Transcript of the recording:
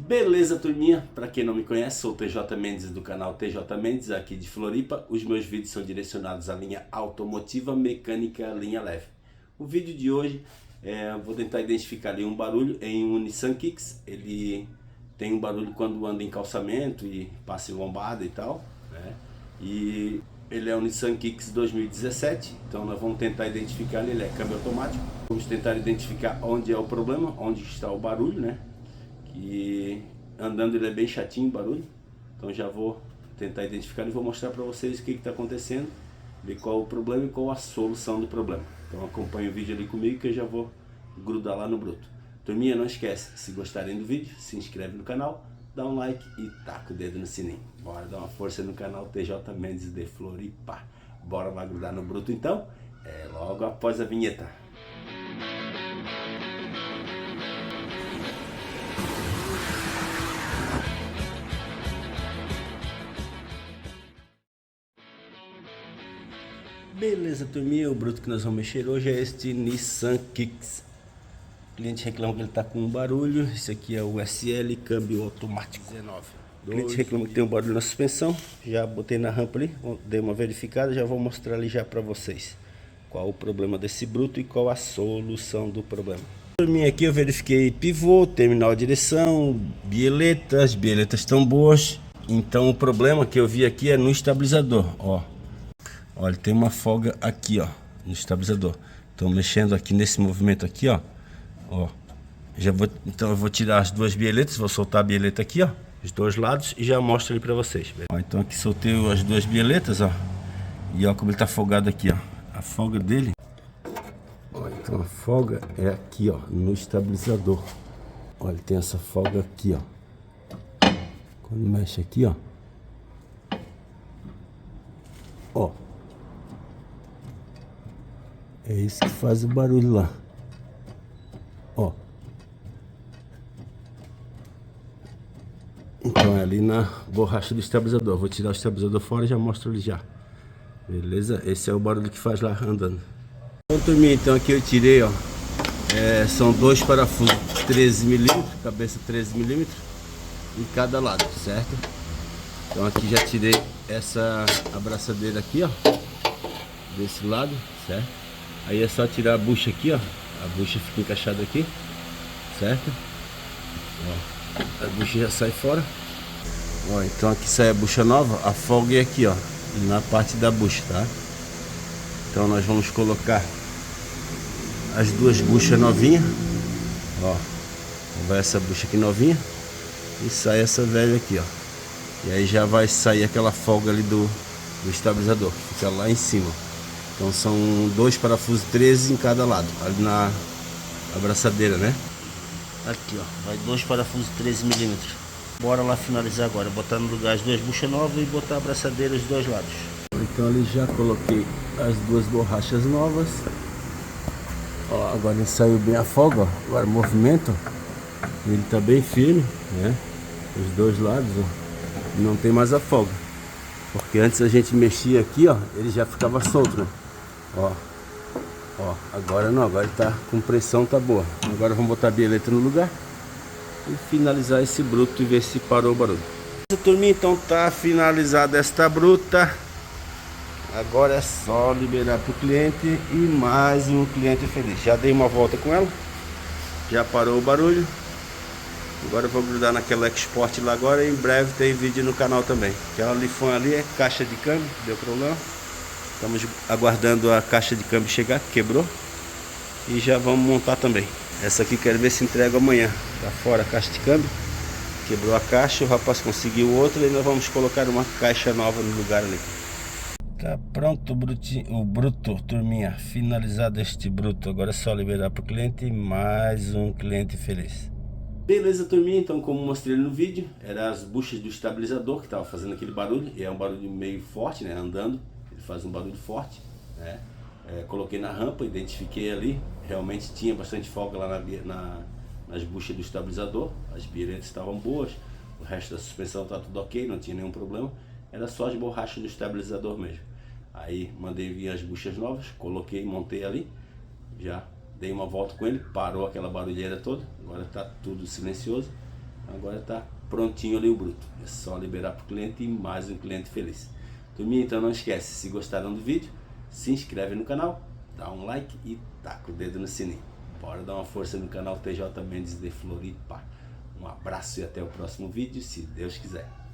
Beleza, turminha? Para quem não me conhece, sou o TJ Mendes do canal TJ Mendes, aqui de Floripa. Os meus vídeos são direcionados à linha automotiva, mecânica, linha leve. O vídeo de hoje, vou tentar identificar ali um barulho em um Nissan Kicks. Ele tem um barulho quando anda em calçamento e passa em lombada e tal, né? E ele é um Nissan Kicks 2017, então nós vamos tentar identificar ele é câmbio automático. Vamos tentar identificar onde é o problema, onde está o barulho, né? E andando ele é bem chatinho o barulho, então já vou tentar identificar e vou mostrar para vocês o que está acontecendo, ver qual o problema e qual a solução do problema. Então acompanhe o vídeo ali comigo que eu já vou grudar lá no bruto. Turminha, não esquece, se gostarem do vídeo, se inscreve no canal, dá um like e taca o dedo no sininho. Bora dar uma força no canal TJ Mendes de Floripa. Bora lá grudar no bruto então, logo após a vinheta. Beleza, turminha, o bruto que nós vamos mexer hoje é este Nissan Kicks. O cliente reclama que ele está com um barulho. Esse aqui é o SL câmbio automático 19. O cliente reclama que tem um barulho na suspensão. Já botei na rampa ali, dei uma verificada, já vou mostrar ali já para vocês qual o problema desse bruto e qual a solução do problema. Turminha, aqui eu verifiquei pivô, terminal de direção, bieletas, as bieletas estão boas. Então o problema que eu vi aqui é no estabilizador, ó. Olha, tem uma folga aqui, ó, no estabilizador. Estou mexendo aqui nesse movimento aqui, ó. Então eu vou tirar as duas bieletas, vou soltar a bieleta aqui, ó, os dois lados e já mostro ali para vocês. Ó, então aqui soltei as duas bieletas, ó. E ó como ele tá folgado aqui, ó. A folga dele. Ó, então a folga é aqui, ó, no estabilizador. Olha, tem essa folga aqui, ó. Quando mexe aqui, ó. Ó. É isso que faz o barulho lá. Ó. Então é ali na borracha do estabilizador. Vou tirar o estabilizador fora e já mostro ali já. Beleza? Esse é o barulho que faz lá andando. Bom, turminha, então aqui eu tirei, ó. São dois parafusos 13mm, cabeça 13mm em cada lado, certo? Então aqui já tirei essa abraçadeira aqui, ó. Desse lado, certo? Aí é só tirar a bucha aqui, ó. A bucha fica encaixada aqui, certo? Ó, a bucha já sai fora. Ó, então aqui sai a bucha nova. A folga é aqui, ó, na parte da bucha, tá? Então nós vamos colocar as duas buchas novinhas. Ó, vai essa bucha aqui novinha e sai essa velha aqui, ó. E aí já vai sair aquela folga ali do estabilizador, que fica lá em cima. Então são dois parafusos 13 em cada lado, ali na abraçadeira, né? Aqui, ó, vai dois parafusos 13mm. Bora lá finalizar agora, botar no lugar as duas buchas novas e botar a abraçadeira dos dois lados. Então ali já coloquei as duas borrachas novas. Ó, agora ele saiu bem a folga, ó. Agora o movimento, ele tá bem firme, né? Os dois lados, ó. Não tem mais a folga. Porque antes a gente mexia aqui, ó, ele já ficava solto, né? Ó, agora não, agora ele tá com pressão, tá boa. Agora vamos botar a bieleta no lugar e finalizar esse bruto e ver se parou o barulho. Turminha, então tá finalizada esta bruta. Agora é só liberar pro cliente e mais um cliente feliz. Já dei uma volta com ela, já parou o barulho. Agora eu vou grudar naquela export lá agora e em breve tem vídeo no canal também. Aquela lifão ali é caixa de câmbio, deu problema. Estamos aguardando a caixa de câmbio chegar, quebrou. E já vamos montar também. Essa aqui quero ver se entrega amanhã. Tá fora a caixa de câmbio. Quebrou a caixa, o rapaz conseguiu outra e nós vamos colocar uma caixa nova no lugar ali. Tá pronto o bruto, turminha. Finalizado este bruto. Agora é só liberar para o cliente e mais um cliente feliz. Beleza, turminha, então como mostrei no vídeo, eram as buchas do estabilizador que estava fazendo aquele barulho, e é um barulho meio forte, né, andando, ele faz um barulho forte, né, coloquei na rampa, identifiquei ali, realmente tinha bastante folga lá nas buchas do estabilizador, as bieletas estavam boas, o resto da suspensão está tudo ok, não tinha nenhum problema, era só as borrachas do estabilizador mesmo. Aí mandei vir as buchas novas, coloquei, montei ali, já dei uma volta com ele, parou aquela barulheira toda, agora está tudo silencioso. Agora tá prontinho ali o bruto. É só liberar pro cliente e mais um cliente feliz. Turminha, então não esquece, se gostaram do vídeo, se inscreve no canal, dá um like e taca o dedo no sininho. Bora dar uma força no canal TJ Mendes de Floripa. Um abraço e até o próximo vídeo, se Deus quiser.